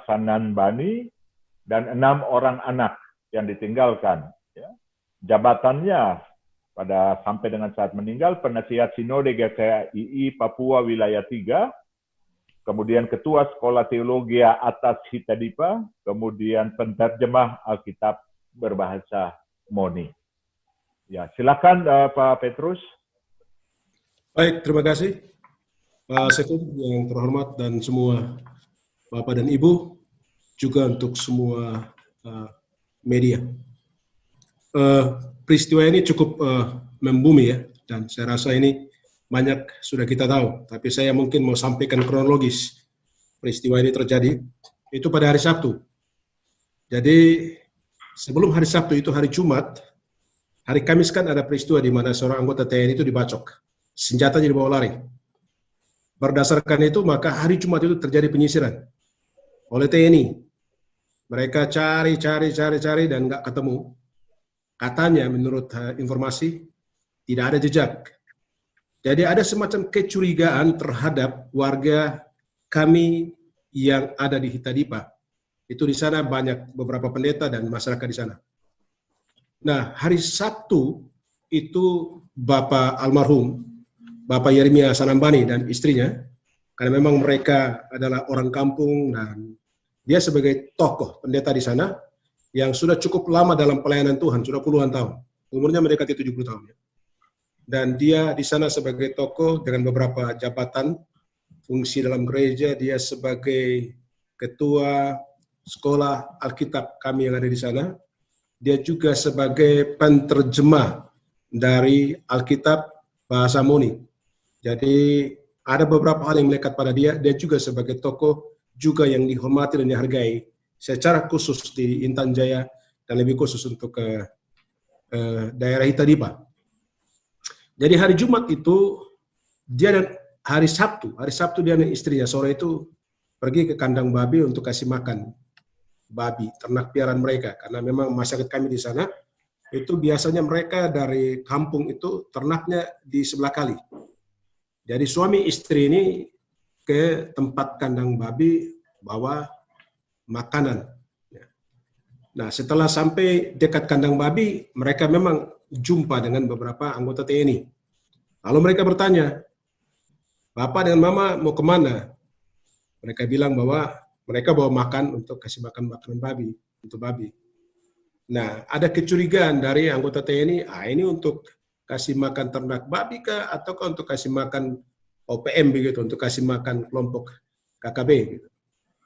Sananbani, dan 6 orang anak yang ditinggalkan. Ya. Jabatannya pada sampai dengan saat meninggal, penasihat Sinode GKII Papua Wilayah 3, kemudian Ketua Sekolah Teologi Atas Hitadipa, kemudian penterjemah Alkitab berbahasa Moni. Ya, silakan Pak Petrus. Baik, terima kasih Pak Sekun yang terhormat dan semua Bapak dan Ibu, juga untuk semua media. Peristiwa ini cukup membumi ya, dan saya rasa ini banyak sudah kita tahu, tapi saya mungkin mau sampaikan kronologis peristiwa ini terjadi. Itu pada hari Sabtu. Jadi sebelum hari Sabtu itu hari Jumat, hari Kamis kan ada peristiwa di mana seorang anggota TNI itu dibacok, senjatanya dibawa lari. Berdasarkan itu maka hari Jumat itu terjadi penyisiran oleh TNI. Mereka cari dan nggak ketemu. Katanya menurut informasi tidak ada jejak. Jadi ada semacam kecurigaan terhadap warga kami yang ada di Hitadipa. Itu di sana banyak beberapa pendeta dan masyarakat di sana. Nah, hari Sabtu itu Bapak almarhum, Bapak Yeremia Sananbani dan istrinya, karena memang mereka adalah orang kampung dan dia sebagai tokoh pendeta di sana yang sudah cukup lama dalam pelayanan Tuhan, sudah puluhan tahun. Umurnya mendekati 70 tahun. Dan dia di sana sebagai tokoh dengan beberapa jabatan, fungsi dalam gereja, dia sebagai ketua sekolah Alkitab kami yang ada di sana. Dia juga sebagai penterjemah dari Alkitab bahasa Moni. Jadi ada beberapa hal yang melekat pada dia. Dia juga sebagai tokoh juga yang dihormati dan dihargai secara khusus di Intan Jaya dan lebih khusus untuk daerah Hitadipa. Jadi hari Jumat itu dia dan hari Sabtu dia dan istrinya sore itu pergi ke kandang babi untuk kasih makan babi, ternak piaraan mereka, karena memang masyarakat kami di sana itu biasanya mereka dari kampung itu ternaknya di sebelah kali. Jadi suami istri ini ke tempat kandang babi bawa makanan. Nah, setelah sampai dekat kandang babi, mereka memang jumpa dengan beberapa anggota TNI. Lalu mereka bertanya, Bapak dan Mama mau kemana? Mereka bilang bahwa mereka bawa makan untuk kasih makan makanan babi, untuk babi. Nah, ada kecurigaan dari anggota TNI, ini untuk kasih makan ternak babi kah, ataukah untuk kasih makan OPM begitu, untuk kasih makan kelompok KKB gitu.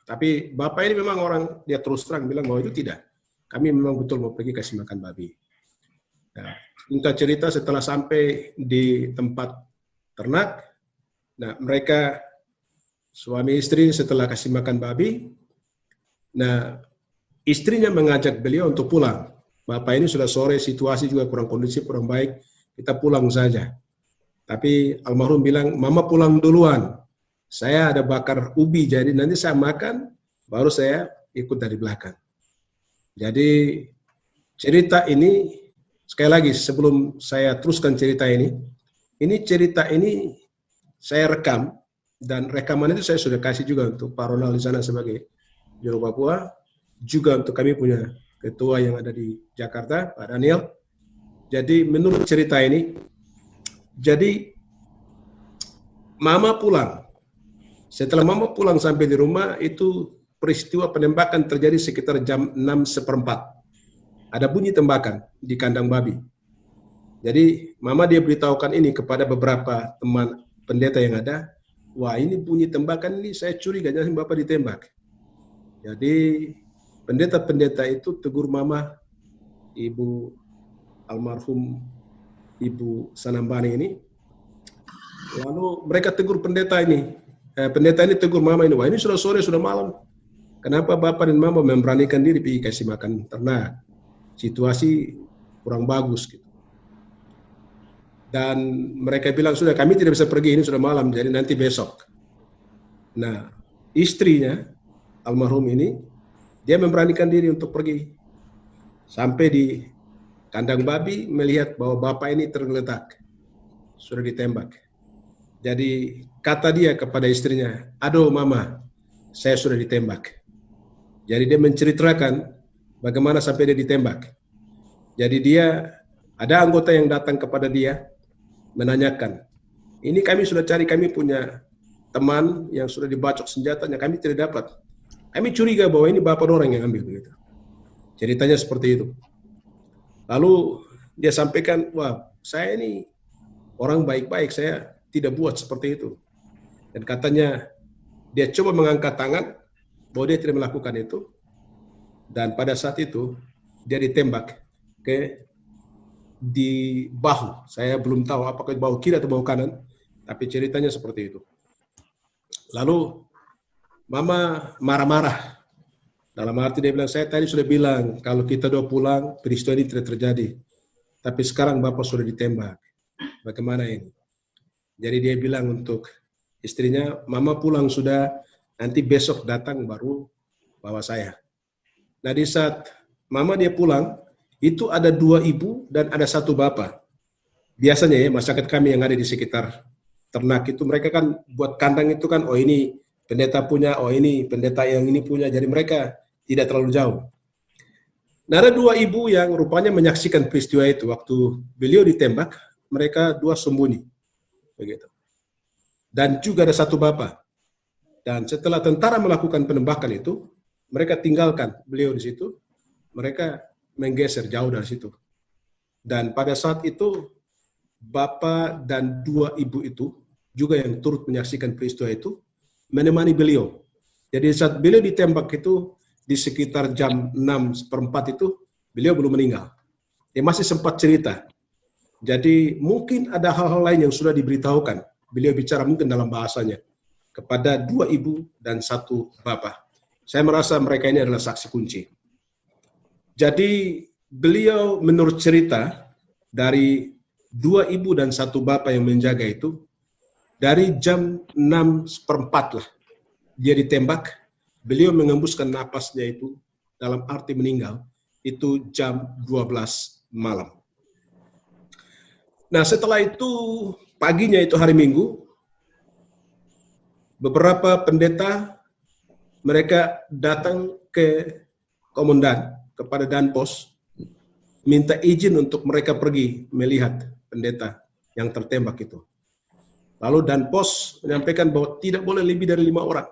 Tapi Bapak ini memang orang, dia terus terang bilang bahwa itu tidak. Kami memang betul mau pergi kasih makan babi. Nah, singkat cerita setelah sampai di tempat ternak, nah mereka suami istri setelah kasih makan babi, nah istrinya mengajak beliau untuk pulang. Bapak ini sudah sore, situasi juga kurang kondusif, kurang baik, kita pulang saja. Tapi almarhum bilang, Mama pulang duluan. Saya ada bakar ubi, jadi nanti saya makan, baru saya ikut dari belakang. Jadi cerita ini, sekali lagi sebelum saya teruskan cerita ini saya rekam, dan rekaman itu saya sudah kasih juga untuk Pak Ronald di sana sebagai Juru Papua, juga untuk kami punya ketua yang ada di Jakarta, Pak Daniel. Jadi menurut cerita ini, jadi Mama pulang. Setelah Mama pulang sampai di rumah, itu peristiwa penembakan terjadi sekitar jam 6:15. Ada bunyi tembakan di kandang babi. Jadi Mama dia beritahukan ini kepada beberapa teman pendeta yang ada. Wah, ini bunyi tembakan ini saya curiga jangan Bapak ditembak. Jadi pendeta-pendeta itu tegur Mama, Ibu almarhum Ibu Sananbani ini. Lalu mereka tegur pendeta ini. Pendeta ini tegur Mama ini, wah ini sudah sore, sudah malam. Kenapa Bapak dan Mama memberanikan diri pergi kasih makan ternak? Situasi kurang bagus gitu. Dan mereka bilang, sudah kami tidak bisa pergi, ini sudah malam, jadi nanti besok. Nah, istrinya, almarhum ini, dia memberanikan diri untuk pergi. Sampai di kandang babi, melihat bahwa Bapak ini tergeletak. Sudah ditembak. Jadi, kata dia kepada istrinya, aduh Mama, saya sudah ditembak. Jadi dia menceritakan bagaimana sampai dia ditembak. Jadi dia, ada anggota yang datang kepada dia menanyakan, ini kami sudah cari, kami punya teman yang sudah dibacok senjatanya, kami tidak dapat. Kami curiga bahwa ini bapak orang yang ambil. Begitu. Ceritanya seperti itu. Lalu dia sampaikan, wah saya ini orang baik-baik, saya tidak buat seperti itu. Dan katanya dia coba mengangkat tangan bahwa dia tidak melakukan itu. Dan pada saat itu dia ditembak di bahu. Saya belum tahu apakah bahu kiri atau bahu kanan, tapi ceritanya seperti itu. Lalu mama marah-marah. Dalam arti dia bilang, saya tadi sudah bilang kalau kita udah pulang peristiwa ini tidak terjadi. Tapi sekarang bapak sudah ditembak. Bagaimana ini? Jadi dia bilang untuk istrinya, mama pulang sudah, nanti besok datang baru bawa saya. Nah di saat mama dia pulang, itu ada 2 ibu dan ada 1 bapak. Biasanya ya masyarakat kami yang ada di sekitar ternak itu, mereka kan buat kandang itu kan, oh ini pendeta punya, oh ini pendeta yang ini punya, jadi mereka tidak terlalu jauh. Nah ada 2 ibu yang rupanya menyaksikan peristiwa itu, waktu beliau ditembak, mereka 2 sembunyi. Begitu. Dan juga ada 1 bapak. Dan setelah tentara melakukan penembakan itu, mereka tinggalkan beliau di situ, mereka menggeser jauh dari situ. Dan pada saat itu, bapak dan 2 ibu itu, juga yang turut menyaksikan peristiwa itu, menemani beliau. Jadi saat beliau ditembak itu, di sekitar jam 6:04 itu, beliau belum meninggal. Dia masih sempat cerita. Jadi mungkin ada hal-hal lain yang sudah diberitahukan. Beliau bicara mungkin dalam bahasanya kepada 2 ibu dan 1 bapak. Saya merasa mereka ini adalah saksi kunci. Jadi beliau menurut cerita dari 2 ibu dan 1 bapak yang menjaga itu, dari jam 6:04 lah dia ditembak, beliau mengembuskan napasnya itu dalam arti meninggal, itu jam 12 malam. Nah setelah itu paginya itu hari Minggu, beberapa pendeta mereka datang ke komandan, kepada Danpos, minta izin untuk mereka pergi melihat pendeta yang tertembak itu. Lalu Danpos menyampaikan bahwa tidak boleh lebih dari 5 orang.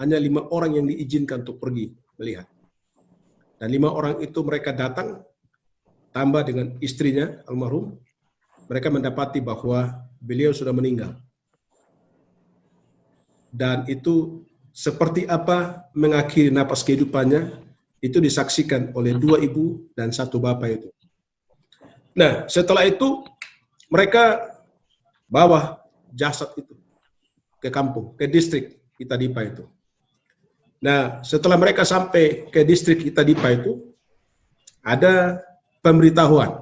Hanya 5 orang yang diizinkan untuk pergi melihat. Dan 5 orang itu mereka datang, tambah dengan istrinya, almarhum, mereka mendapati bahwa beliau sudah meninggal. Dan itu seperti apa mengakhiri napas kehidupannya, itu disaksikan oleh 2 ibu dan 1 bapak itu. Nah, setelah itu mereka bawa jasad itu ke kampung, ke distrik Itadipa itu. Nah, setelah mereka sampai ke distrik Itadipa itu, ada pemberitahuan.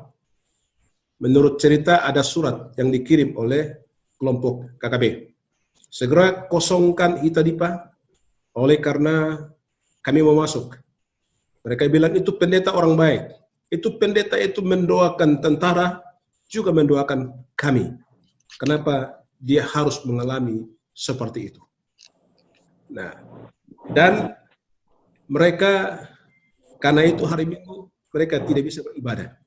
Menurut cerita ada surat yang dikirim oleh kelompok KKB. Segera kosongkan Itadipa, oleh karena kami mau masuk. Mereka bilang itu pendeta orang baik. Itu pendeta itu mendoakan tentara, juga mendoakan kami. Kenapa dia harus mengalami seperti itu? Nah, dan mereka karena itu hari Minggu mereka tidak bisa beribadah.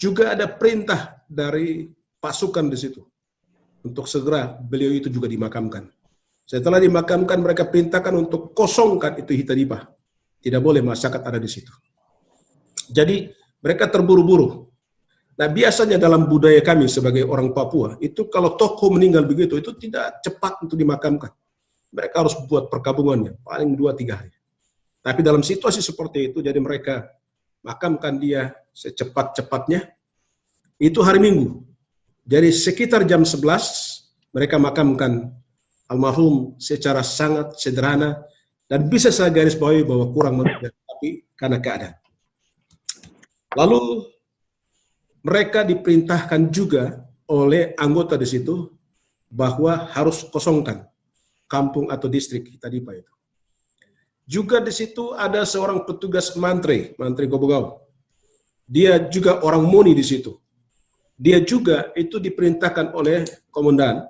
Juga ada perintah dari pasukan di situ untuk segera beliau itu juga dimakamkan. Setelah dimakamkan mereka perintahkan untuk kosongkan itu Itadipa. Tidak boleh masyarakat ada di situ. Jadi mereka terburu-buru. Nah biasanya dalam budaya kami sebagai orang Papua, itu kalau tokoh meninggal begitu, itu tidak cepat untuk dimakamkan. Mereka harus buat perkabungannya, paling 2-3 hari. Tapi dalam situasi seperti itu, jadi mereka makamkan dia secepat-cepatnya, itu hari Minggu. Jadi sekitar jam 11, mereka makamkan almarhum secara sangat sederhana, dan bisa saya garis bawahi bahwa kurang manusia, tapi karena keadaan. Lalu mereka diperintahkan juga oleh anggota di situ bahwa harus kosongkan kampung atau distrik Itadipa itu. Juga di situ ada seorang petugas mantri Gobogau. Dia juga orang Moni di situ. Dia juga itu diperintahkan oleh komandan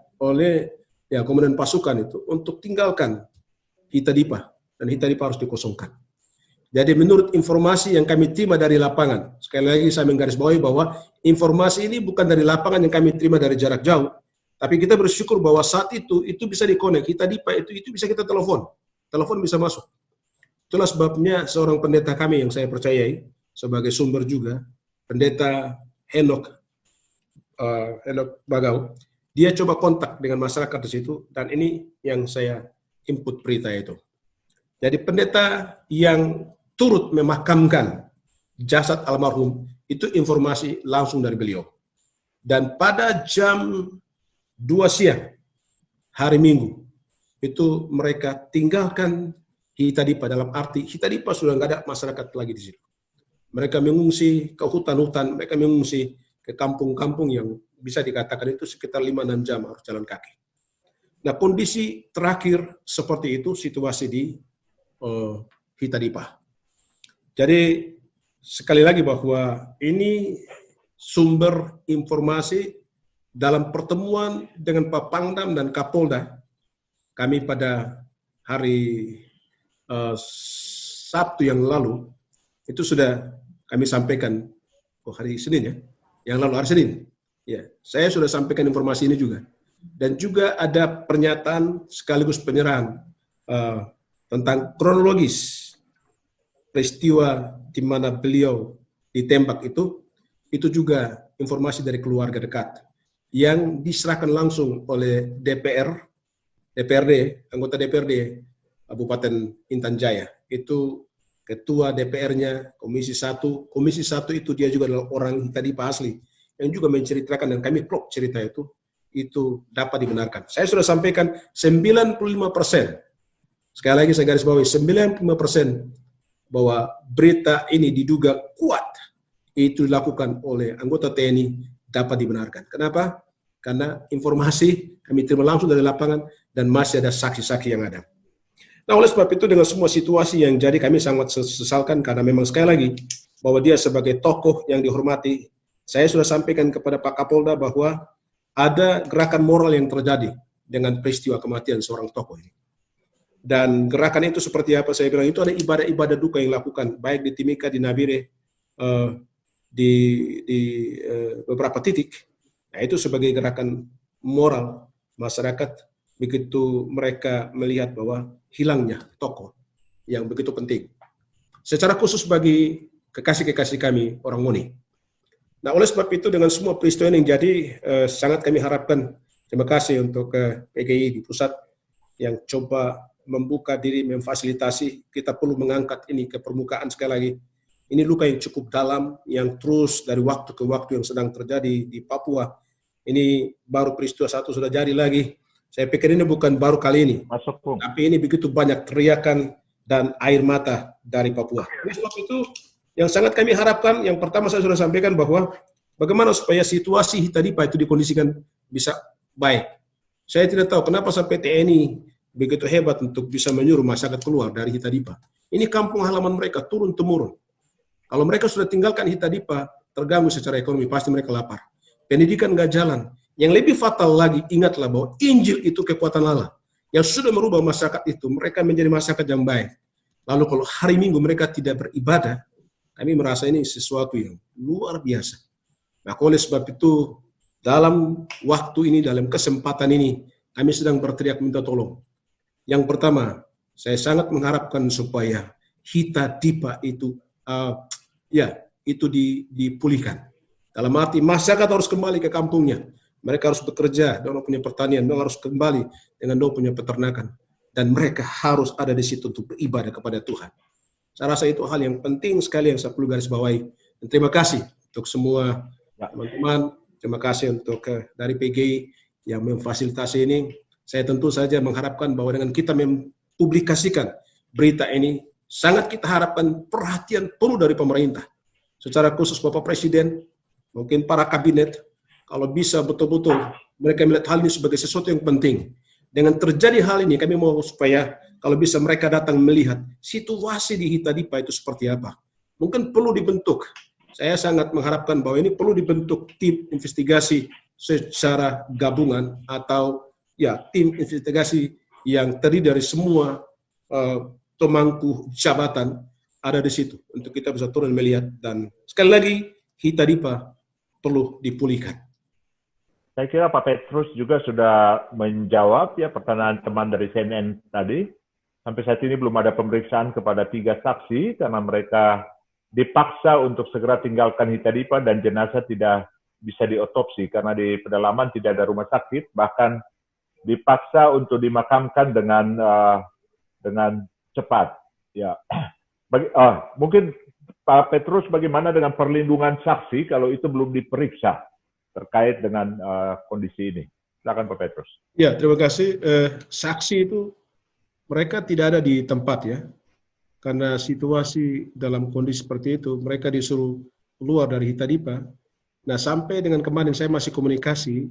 pasukan itu untuk tinggalkan Itadipa, dan Itadipa harus dikosongkan. Jadi menurut informasi yang kami terima dari lapangan, sekali lagi saya menggarisbawahi bahwa informasi ini bukan dari lapangan yang kami terima dari jarak jauh, tapi kita bersyukur bahwa saat itu bisa dikonek, kita dipa itu bisa kita telepon bisa masuk. Itulah sebabnya seorang pendeta kami yang saya percayai sebagai sumber juga, pendeta Henok Bagau, dia coba kontak dengan masyarakat di situ, dan ini yang saya input berita itu. Jadi pendeta yang turut memakamkan jasad almarhum itu informasi langsung dari beliau. Dan pada jam 2 siang hari Minggu itu mereka tinggalkan Hitadipa, dalam arti Hitadipa sudah nggak ada masyarakat lagi di situ. Mereka mengungsi ke hutan-hutan, mereka mengungsi ke kampung-kampung yang bisa dikatakan itu sekitar 5-6 jam harus jalan kaki. Nah, kondisi terakhir seperti itu situasi di Hitadipa. Jadi sekali lagi bahwa ini sumber informasi dalam pertemuan dengan Pak Pangdam dan Kapolda kami pada hari Sabtu yang lalu itu sudah kami sampaikan hari Senin ya, yang lalu hari Senin. Ya, saya sudah sampaikan informasi ini juga. Dan juga ada pernyataan sekaligus penyerahan tentang kronologis peristiwa di mana beliau ditembak itu juga informasi dari keluarga dekat yang diserahkan langsung oleh DPRD, anggota DPRD Kabupaten Intan Jaya. Itu ketua DPR-nya, Komisi 1 itu dia juga adalah orang Hitadipa asli yang juga menceritakan, dan kami plot cerita itu dapat dibenarkan. Saya sudah sampaikan 95%. Sekali lagi saya garis bawahi 95% bahwa berita ini diduga kuat itu dilakukan oleh anggota TNI dapat dibenarkan. Kenapa? Karena informasi kami terima langsung dari lapangan dan masih ada saksi-saksi yang ada. Nah, oleh sebab itu dengan semua situasi yang jadi kami sangat sesalkan karena memang sekali lagi bahwa dia sebagai tokoh yang dihormati. Saya sudah sampaikan kepada Pak Kapolda bahwa ada gerakan moral yang terjadi dengan peristiwa kematian seorang tokoh ini. Dan gerakan itu seperti apa saya bilang, itu ada ibadah-ibadah duka yang dilakukan baik di Timika, di Nabire, di beberapa titik. Nah, itu sebagai gerakan moral masyarakat begitu mereka melihat bahwa hilangnya tokoh yang begitu penting. Secara khusus bagi kekasih-kekasih kami orang Ngoni. Nah, oleh sebab itu dengan semua peristiwa yang jadi sangat kami harapkan, terima kasih untuk PGI di pusat yang coba membuka diri, memfasilitasi, kita perlu mengangkat ini ke permukaan sekali lagi. Ini luka yang cukup dalam, yang terus dari waktu ke waktu yang sedang terjadi di Papua. Ini baru peristiwa satu sudah jadi lagi. Saya pikir ini bukan baru kali ini. Tapi ini begitu banyak teriakan dan air mata dari Papua. Oleh sebab itu, yang sangat kami harapkan, yang pertama saya sudah sampaikan bahwa bagaimana supaya situasi Hitadipa itu dikondisikan bisa baik. Saya tidak tahu kenapa sampai TNI begitu hebat untuk bisa menyuruh masyarakat keluar dari Hitadipa. Ini kampung halaman mereka, turun-temurun. Kalau mereka sudah tinggalkan Hitadipa, terganggu secara ekonomi, pasti mereka lapar. Pendidikan nggak jalan. Yang lebih fatal lagi, ingatlah bahwa Injil itu kekuatan Allah. Yang sudah merubah masyarakat itu, mereka menjadi masyarakat yang baik. Lalu kalau hari Minggu mereka tidak beribadah, kami merasa ini sesuatu yang luar biasa. Nah, oleh sebab itu, dalam waktu ini, dalam kesempatan ini, kami sedang berteriak minta tolong. Yang pertama, saya sangat mengharapkan supaya Hitadipa itu dipulihkan. Dalam arti masyarakat harus kembali ke kampungnya. Mereka harus bekerja, mereka punya pertanian, mereka harus kembali dengan mereka punya peternakan. Dan mereka harus ada di situ untuk beribadah kepada Tuhan. Saya rasa itu hal yang penting sekali yang saya perlu garis bawahi. Dan terima kasih untuk semua teman-teman. Terima kasih untuk dari PGI yang memfasilitasi ini. Saya tentu saja mengharapkan bahwa dengan kita mempublikasikan berita ini, sangat kita harapkan perhatian penuh dari pemerintah. Secara khusus Bapak Presiden, mungkin para kabinet, kalau bisa betul-betul mereka melihat hal ini sebagai sesuatu yang penting. Dengan terjadi hal ini, kami mau supaya kalau bisa mereka datang melihat situasi di Hitadipa itu seperti apa. Mungkin perlu dibentuk. Saya sangat mengharapkan bahwa ini perlu dibentuk tim investigasi secara gabungan atau tim investigasi yang terdiri dari semua pemangku jabatan ada di situ untuk kita bisa turun melihat. Dan sekali lagi, Hitadipa perlu dipulihkan. Saya kira Pak Petrus juga sudah menjawab ya pertanyaan teman dari CNN tadi. Sampai saat ini belum ada pemeriksaan kepada 3 saksi karena mereka dipaksa untuk segera tinggalkan Hitadipa dan jenazah tidak bisa diotopsi karena di pedalaman tidak ada rumah sakit, bahkan dipaksa untuk dimakamkan dengan cepat. Ya, mungkin Pak Petrus, bagaimana dengan perlindungan saksi kalau itu belum diperiksa terkait dengan kondisi ini? Silakan Pak Petrus. Ya, terima kasih. Saksi itu mereka tidak ada di tempat ya, karena situasi dalam kondisi seperti itu mereka disuruh keluar dari Hitadipa. Nah, sampai dengan kemarin saya masih komunikasi.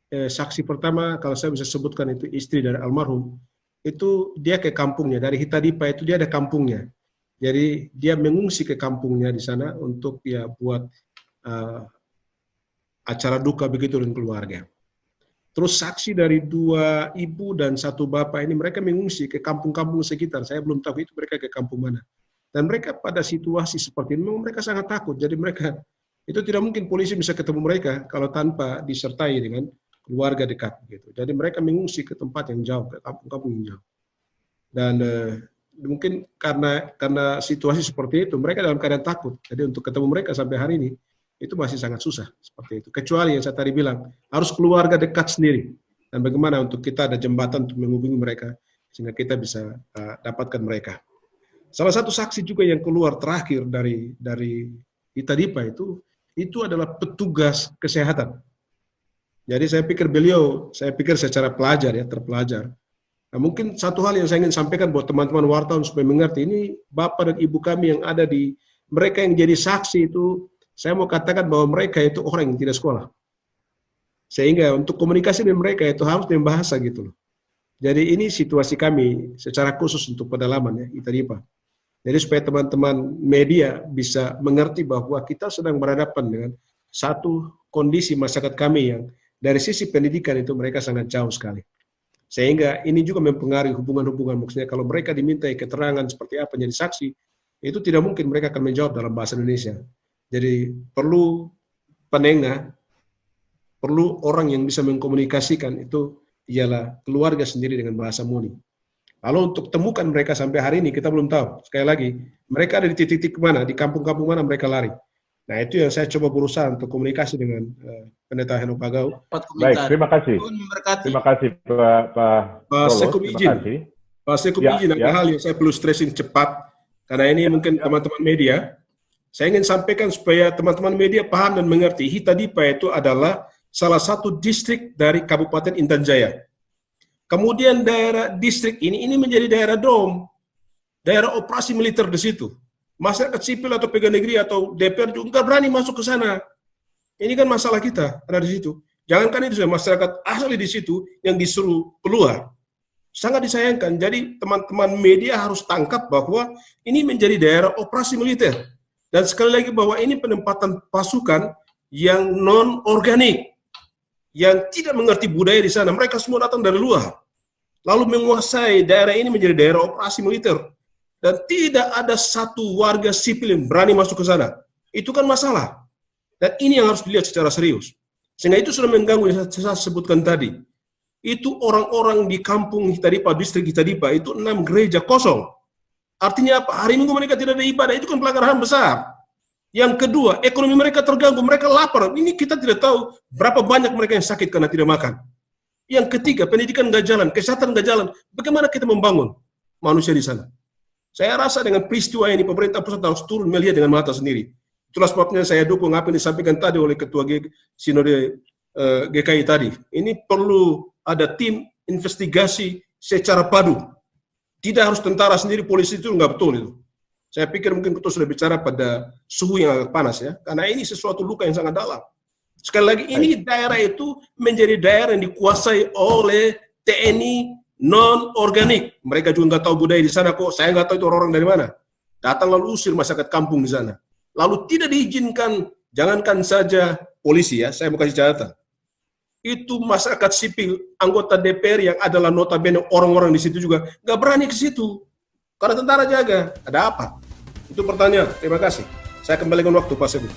Saksi pertama kalau saya bisa sebutkan itu istri dari almarhum. Itu dia ke kampungnya, dari Hitadipa itu dia ada kampungnya. Jadi dia mengungsi ke kampungnya di sana untuk ya buat acara duka begitu dengan keluarga. Terus saksi dari 2 ibu dan 1 bapak ini mereka mengungsi ke kampung-kampung sekitar. Saya belum tahu itu mereka ke kampung mana. Dan mereka pada situasi seperti ini mereka sangat takut. Jadi mereka itu tidak mungkin polisi bisa ketemu mereka kalau tanpa disertai dengan keluarga dekat gitu. Jadi mereka mengungsi ke tempat yang jauh, ke kampung-kampung yang jauh. Dan mungkin karena situasi seperti itu, mereka dalam keadaan takut. Jadi untuk ketemu mereka sampai hari ini itu masih sangat susah seperti itu. Kecuali yang saya tadi bilang harus keluarga dekat sendiri. Dan bagaimana untuk kita ada jembatan untuk menghubungi mereka sehingga kita bisa dapatkan mereka. Salah satu saksi juga yang keluar terakhir dari Hitadipa itu adalah petugas kesehatan. Jadi saya pikir secara terpelajar. Nah, mungkin satu hal yang saya ingin sampaikan buat teman-teman wartawan supaya mengerti, ini bapak dan ibu kami yang ada mereka yang jadi saksi itu, saya mau katakan bahwa mereka itu orang yang tidak sekolah. Sehingga untuk komunikasi dengan mereka itu harus dengan bahasa gitu loh. Jadi ini situasi kami secara khusus untuk pedalaman ya, Hitadipa. Jadi supaya teman-teman media bisa mengerti bahwa kita sedang berhadapan dengan satu kondisi masyarakat kami yang dari sisi pendidikan itu mereka sangat jauh sekali. Sehingga ini juga mempengaruhi hubungan-hubungan. Maksudnya kalau mereka dimintai keterangan seperti apa jadi saksi, itu tidak mungkin mereka akan menjawab dalam bahasa Indonesia. Jadi perlu penengah, perlu orang yang bisa mengkomunikasikan itu ialah keluarga sendiri dengan bahasa Muni. Lalu untuk temukan mereka sampai hari ini kita belum tahu. Sekali lagi, mereka ada di titik-titik mana, di kampung-kampung mana mereka lari. Nah, itu yang saya coba berusaha untuk komunikasi dengan Pendeta Henok Pagau. Baik, terima kasih. Terima kasih Pak Sekup izin. Pak Sekup izin, ada hal yang saya perlu stressing cepat, karena ini mungkin teman-teman media. Saya ingin sampaikan supaya teman-teman media paham dan mengerti, Hitadipa itu adalah salah satu distrik dari Kabupaten Intan Jaya. Kemudian daerah distrik ini menjadi daerah DOM, daerah operasi militer di situ. Masyarakat sipil atau pegawai negeri atau DPR juga nggak berani masuk ke sana. Ini kan masalah kita ada di situ. Jangankan itu, masyarakat asli di situ yang disuruh keluar. Sangat disayangkan. Jadi teman-teman media harus tangkap bahwa ini menjadi daerah operasi militer. Dan sekali lagi bahwa ini penempatan pasukan yang non-organik, yang tidak mengerti budaya di sana. Mereka semua datang dari luar. Lalu menguasai daerah ini menjadi daerah operasi militer. Dan tidak ada satu warga sipil yang berani masuk ke sana. Itu kan masalah. Dan ini yang harus dilihat secara serius. Sehingga itu sudah mengganggu yang saya sebutkan tadi. Itu orang-orang di kampung Hitadipa, distrik Hitadipa, itu 6 gereja kosong. Artinya apa? Hari Minggu mereka tidak ada ibadah, itu kan pelanggaran besar. Yang kedua, ekonomi mereka terganggu, mereka lapar. Ini kita tidak tahu berapa banyak mereka yang sakit karena tidak makan. Yang ketiga, pendidikan nggak jalan, kesehatan nggak jalan. Bagaimana kita membangun manusia di sana? Saya rasa dengan peristiwa ini, pemerintah pusat harus turun melihat dengan mata sendiri. Itulah sebabnya saya dukung apa yang disampaikan tadi oleh Ketua Sinode GKI tadi. Ini perlu ada tim investigasi secara padu. Tidak harus tentara sendiri, polisi itu nggak betul itu. Saya pikir mungkin kita sudah bicara pada suhu yang agak panas ya, karena ini sesuatu luka yang sangat dalam. Sekali lagi, ini daerah itu menjadi daerah yang dikuasai oleh TNI non-organik. Mereka juga nggak tahu budaya di sana kok. Saya nggak tahu itu orang-orang dari mana. Datang lalu usir masyarakat kampung di sana. Lalu tidak diizinkan, jangankan saja polisi ya, saya mau kasih catatan. Itu masyarakat sipil, anggota DPR yang adalah notabene orang-orang di situ juga nggak berani ke situ. Karena tentara jaga. Ada apa? Itu pertanyaan. Terima kasih. Saya kembalikan waktu Pak Sebu.